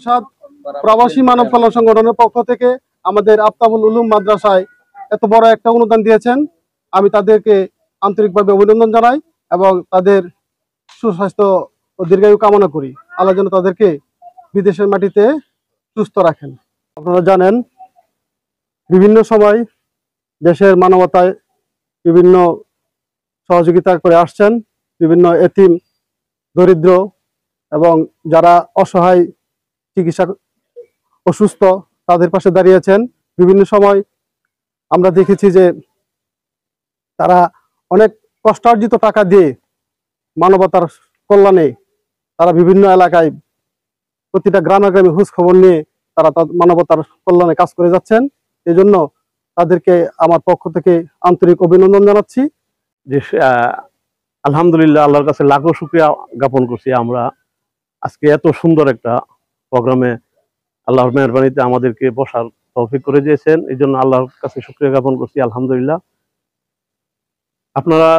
সাত প্রবাসী মানব কল্যাণ সংগঠনের পক্ষ থেকে আমাদের আফতাবুল উলুম মাদ্রাসায় এত বড় একটা অনুদান দিয়েছেন। আমি তাদেরকে আন্তরিকভাবে অভিনন্দন জানাই এবং তাদের সুস্বাস্থ্য ও দীর্ঘায়ু কামনা করি। আল্লাহ যেন তাদেরকে বিদেশের মাটিতে সুস্থ রাখেন। আপনারা জানেন, বিভিন্ন সময় দেশের মানবতায় বিভিন্ন সহযোগিতা করে আসছেন। বিভিন্ন এতিম, দরিদ্র এবং যারা অসহায়, চিকিৎসা অসুস্থ, তাদের পাশে দাঁড়িয়েছেন। বিভিন্ন সময় আমরা দেখেছি যে তারা অনেক কষ্টার্জিত টাকা দিয়ে মানবতার কল্যাণে তারা বিভিন্ন এলাকায় প্রতিটা গ্রামে গ্রামে খোঁজ খবর নিয়ে তারা মানবতার কল্যাণে কাজ করে যাচ্ছেন। এই জন্য তাদেরকে আমার পক্ষ থেকে আন্তরিক অভিনন্দন জানাচ্ছি। যে আলহামদুলিল্লাহ, আল্লাহর কাছে লাখো শুকরিয়া জ্ঞাপন করছি। আমরা আজকে এত সুন্দর একটা প্রোগ্রামে আল্লাহর মেহরবানিতে আমাদেরকে বসার তৌফিক করে দিয়েছেন, এই জন্য আল্লাহর কাছে শুকরিয়া জ্ঞাপন করছি আলহামদুলিল্লাহ। আপনারা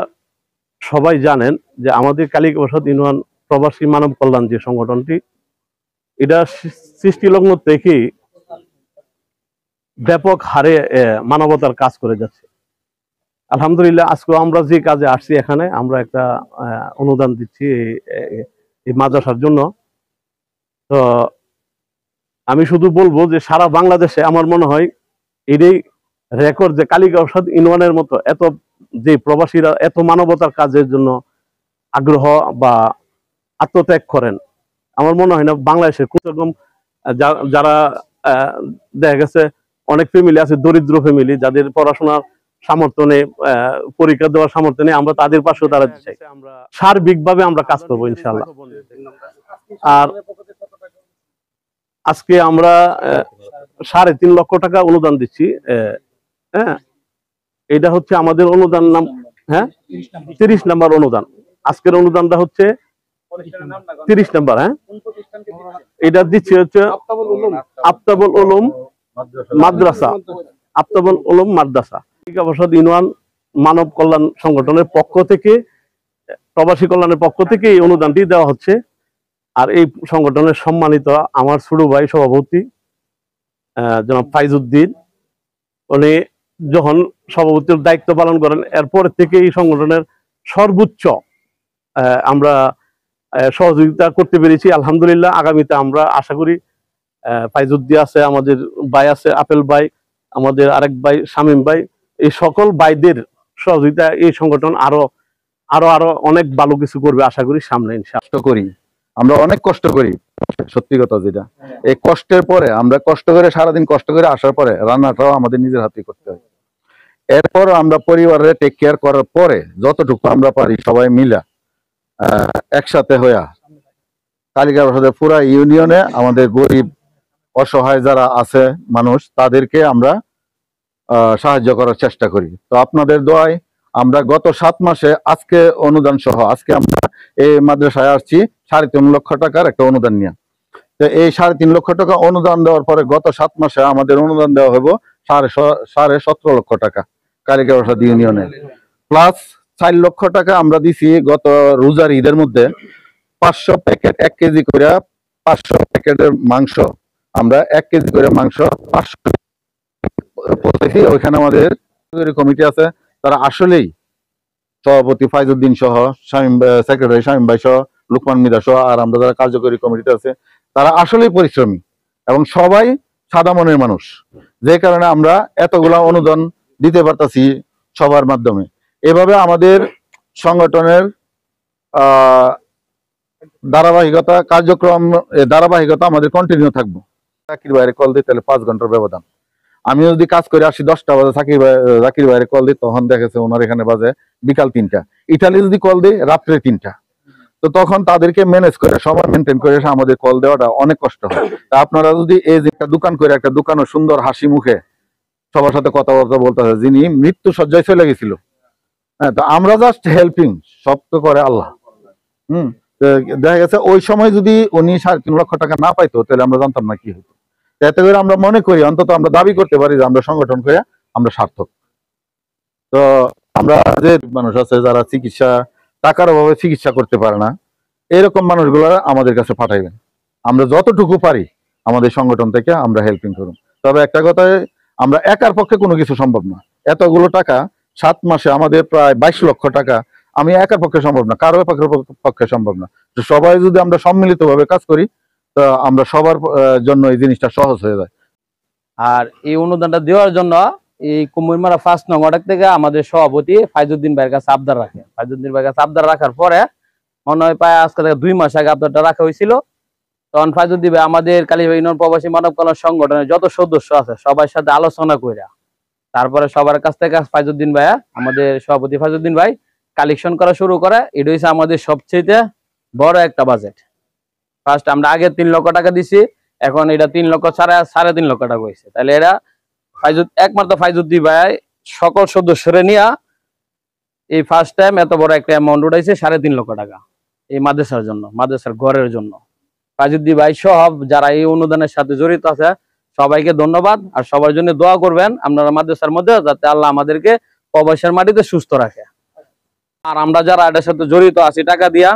সবাই জানেন যে আমাদের কালিকা প্রসাদ ইউনিয়ন প্রবাসী মানব কল্যাণ যে সংগঠনটি, এটা সৃষ্টিলগ্ন থেকে ব্যাপক হারে মানবতার কাজ করে যাচ্ছে। আলহামদুলিল্লাহ, আজকে আমরা যে কাজে আসছি, এখানে আমরা একটা অনুদান দিচ্ছি এই মাদ্রাসার জন্য। তো আমি শুধু বলবো যে সারা বাংলাদেশে আমার মনে হয় এটাই রেকর্ড যে কালিকা প্রসাদ ইউনিয়নের মতো এত যে প্রবাসীরা এত মানবতার কাজের জন্য আগ্রহ বা আত্মত্যাগ করেন, আমার মনে হয় না বাংলাদেশের কোনোরকম যারা দেখা গেছে অনেক ফ্যামিলি আছে, দরিদ্র ফ্যামিলি, যাদের পড়াশোনার সামর্থ্য নেই, পরীক্ষা দেওয়ার সামর্থ্য নেই, আমরা তাদের পাশেও দাঁড়াতে চাই। সার্বিকভাবে আমরা কাজ করবো ইনশাআল্লাহ। আর আজকে আমরা 3.5 লক্ষ টাকা অনুদান দিচ্ছি। হ্যাঁ, এটা হচ্ছে আমাদের অনুদান নাম, হ্যাঁ 30 নম্বর অনুদান। আজকের অনুদানটা হচ্ছে 30 নম্বর। হ্যাঁ, এটা দিচ্ছি হচ্ছে আফতাবুল উলুম মাদ্রাসা, আফতাবুল উলুম মাদ্রাসা কালিকা প্রসাদ ইউনিয়ন মানব কল্যাণ সংগঠনের পক্ষ থেকে, প্রবাসী কল্যাণের পক্ষ থেকে এই অনুদানটি দেওয়া হচ্ছে। আর এই সংগঠনের সম্মানিত আমার ছোট ভাই সভাপতি জনাব ফাইজউদ্দিন, উনি যখন সভাপতির দায়িত্ব পালন করেন, এরপর থেকে এই সংগঠনের সর্বোচ্চ আমরা সহযোগিতা করতে পেরেছি আলহামদুলিল্লাহ। আগামীতে আমরা আশা করি ফাইজউদ্দিন আছে, আমাদের ভাই আছে আপেল ভাই, আমাদের আরেক ভাই শামীম ভাই, এই সকল ভাইদের সহযোগিতা এই সংগঠন আরো আরো আরো অনেক ভালো কিছু করবে আশা করি সামনে ইনশাআল্লাহ। করি আমরা অনেক কষ্ট করি, সত্যি কথা যেটা, এই কষ্টের পরে আমরা কষ্ট করে সারাদিন কষ্ট করে আসার পরে রান্নাটাও আমাদের নিজের হাতে করতে হয়। এরপর আমরা পরিবারের টেক কেয়ার করার পরে যতটুকু আমরা পারি সবাই মিলা একসাথে হইয়া কালিকা প্রসাদের পুরা ইউনিয়নে আমাদের গরিব অসহায় যারা আছে মানুষ, তাদেরকে আমরা সাহায্য করার চেষ্টা করি। তো আপনাদের দোয়ায় আমরা গত 7 মাসে আজকে অনুদান সহ আজকে আমরা এই মাদ্রাসায় আসছি 3.5 লক্ষ টাকার একটা অনুদান নিয়ে। তো এই 3.5 লক্ষ টাকা অনুদান দেওয়ার পরে গত 7 মাসে আমাদের অনুদান দেওয়া হইব 17.5 লক্ষ টাকা কালিকা প্রসাদ ইউনিয়নে, প্লাস 4 লক্ষ টাকা আমরা দিছি গত রোজার ঈদের মধ্যে 500 প্যাকেট 1 কেজি করে, 500 প্যাকেটের মাংস, আমরা 1 কেজি করে মাংস 500 পৌঁছেছি। ওইখানে আমাদের কমিটি আছে, তারা আসলেই সভাপতি ফাইজউদ্দিন সহ, শামীম সেক্রেটারি শামীম ভাই সহ, লুকমান মিদা সহ, আর আমরা যারা কার্যকরী কমিটিতে আছে, তারা আসলেই পরিশ্রমী এবং সবাই সাদা মনের মানুষ, যে কারণে আমরা এতগুলা অনুদান দিতে পারতাছি সবার মাধ্যমে। এভাবে আমাদের সংগঠনের ধারাবাহিকতা কার্যক্রম ধারাবাহিকতা আমাদের কন্টিনিউ থাকবো। চাকরির বাইরে কল দিই তাহলে 5 ঘন্টার ব্যবধান। আমি যদি কাজ করে আসি 10টা বাজে, চাকরির বাইরে কল দিই, তখন দেখেছে ওনার এখানে বাজে বিকাল 3টা। ইটালি যদি কল দিই রাত্রে 3টা। তো তখন তাদেরকে ম্যানেজ করে সময় মেনটেন করে আমাদের কল দেওয়াটা অনেক কষ্ট হয়। তা আপনারা যদি এই যে একটা দোকান করে, একটা দোকানও সুন্দর হাসি মুখে সবার সাথে কথাবার্তা বলতেছে, যিনি মৃত্যু সজ্জায় চলে গেছিল, হ্যাঁ, তো আমরা জাস্ট হেল্পিং, সব তো করে আল্লাহ। দেখা গেছে ওই সময় যদি উনি 3.5 লক্ষ টাকা না পাইতো তাহলে আমরা জানতাম না কি হতো। এতে করে আমরা মনে করি, অন্তত আমরা দাবি করতে পারি যে আমরা সংগঠন করে আমরা সার্থক। তো আমরা যে মানুষ আছে যারা চিকিৎসা টাকার অভাবে চিকিৎসা করতে পারে না, এরকম মানুষগুলো আমাদের কাছে পাঠাইবেন। আমরা যতটুকু পারি আমাদের সংগঠন থেকে আমরা হেল্পিং করুন। তবে একটা কথায়, আমরা একার পক্ষে কোনো কিছু সম্ভব না। এতগুলো টাকা 7 মাসে আমাদের প্রায় 22 লক্ষ টাকা, আমি একার পক্ষে সম্ভব না, কারো পক্ষে সম্ভব না। তো সবাই যদি আমরা সম্মিলিতভাবে কাজ করি, তো আমরা সবার জন্য এই জিনিসটা সহজ হয়ে যায়। আর এই অনুদানটা দেওয়ার জন্য এই কুমিরমারা 1 নং ওয়ার্ড থেকে আমাদের সভাপতি ফাইজউদ্দিন ভাইয়ের কাছে আবদার রাখে। ফাইজউদ্দিন ভাইয়ের কাছে আবদার রাখার পরে মনে হয় প্রায় আজকে থেকে 2 মাস আগে আবদারটা রাখা হয়েছিল। তখন ফাইজউদ্দিন ভাই আমাদের কালীবাড়ি ইউনিয়ন প্রবাসী মানব কল্যাণ সংগঠনের যত সদস্য আছে সবার সাথে আলোচনা কইরা তারপরে সবার কাছ থেকে ফাইজউদ্দিন ভাইয়া, আমাদের সভাপতি ফাইজউদ্দিন ভাই কালেকশন করা শুরু করে। এটা হচ্ছে আমাদের সবচেয়ে বড় একটা বাজেট। ফার্স্ট আমরা আগে 3 লক্ষ টাকা দিছি, এখন এটা 3 লক্ষ ছাড়া 3.5 লক্ষ টাকা হয়েছে। তাহলে এরা একমাত্র ফাইজউদ্দিন ভাই সকল সদস্যরে নিয়ে এই ফার্স্ট টাইম এত বড় একটা অ্যামাউন্ট উঠাইছে 3.5 লক্ষ টাকা এই মাদ্রাসার জন্য, মাদ্রাসার ঘরের জন্য। ফাইজউদ্দিন ভাই সহ যারা এই অনুদানের সাথে জড়িত আছে সবাইকে ধন্যবাদ। আর সবার জন্য দোয়া করবেন আপনারা মাদ্রাসার মধ্যে, যাতে আল্লাহ আমাদেরকে প্রবাসের মাটিতে সুস্থ রাখে। আর আমরা যারা এটার সাথে জড়িত আছি টাকা দিয়া,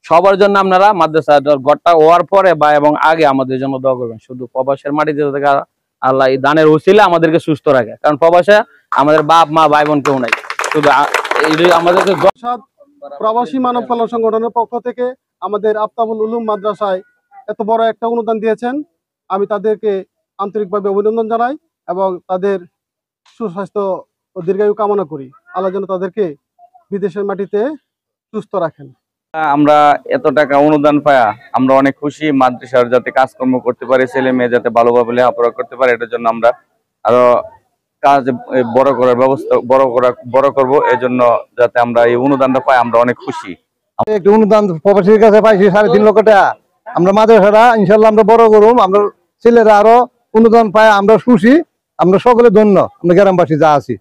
সবার জন্য আপনারা মাদ্রাসার ঘরটা হওয়ার পরে বা এবং আগে আমাদের জন্য দোয়া করবেন। শুধু প্রবাসের মাটিতে থেকে আল্লাহ এই দানের উসিলে আমাদেরকে সুস্থ রাখে, কারণ প্রবাসে আমাদের বাপ মা ভাই বোন কেউ নাই, শুধু আমাদেরকে। প্রবাসী মানব কল্যাণ সংগঠনের পক্ষ থেকে আমাদের আফতাবুল উলুম মাদ্রাসায় এত বড় একটা অনুদান দিয়েছেন, আমি তাদেরকে আন্তরিকভাবে অভিনন্দন জানাই এবং তাদের সুস্বাস্থ্য ও দীর্ঘায়ু কামনা করি। আল্লাহ যেন তাদেরকে বিদেশের মাটিতে সুস্থ রাখেন। আমরা এত টাকা অনুদান পায়া আমরা অনেক খুশি। মাদ্রাসার যাতে কাজকর্ম করতে পারে, ছেলে মেয়ে যাতে ভালোভাবে লেখাপড়া করতে পারে, এটার জন্য আমরা আরো কাজ বড় করব। এর জন্য যাতে আমরা এই অনুদানটা পাই, আমরা অনেক খুশি। একটু অনুদান প্রবাসীর কাছে পাইছি 3.5 লক্ষ টাকা। আমরা মাদ্রাসাটা ইনশাল্লাহ আমরা বড় করুম, আমরা ছেলেরা আরো অনুদান পায়, আমরা খুশি, আমরা সকলে ধন্য, আমরা গ্রামবাসী যা আছি।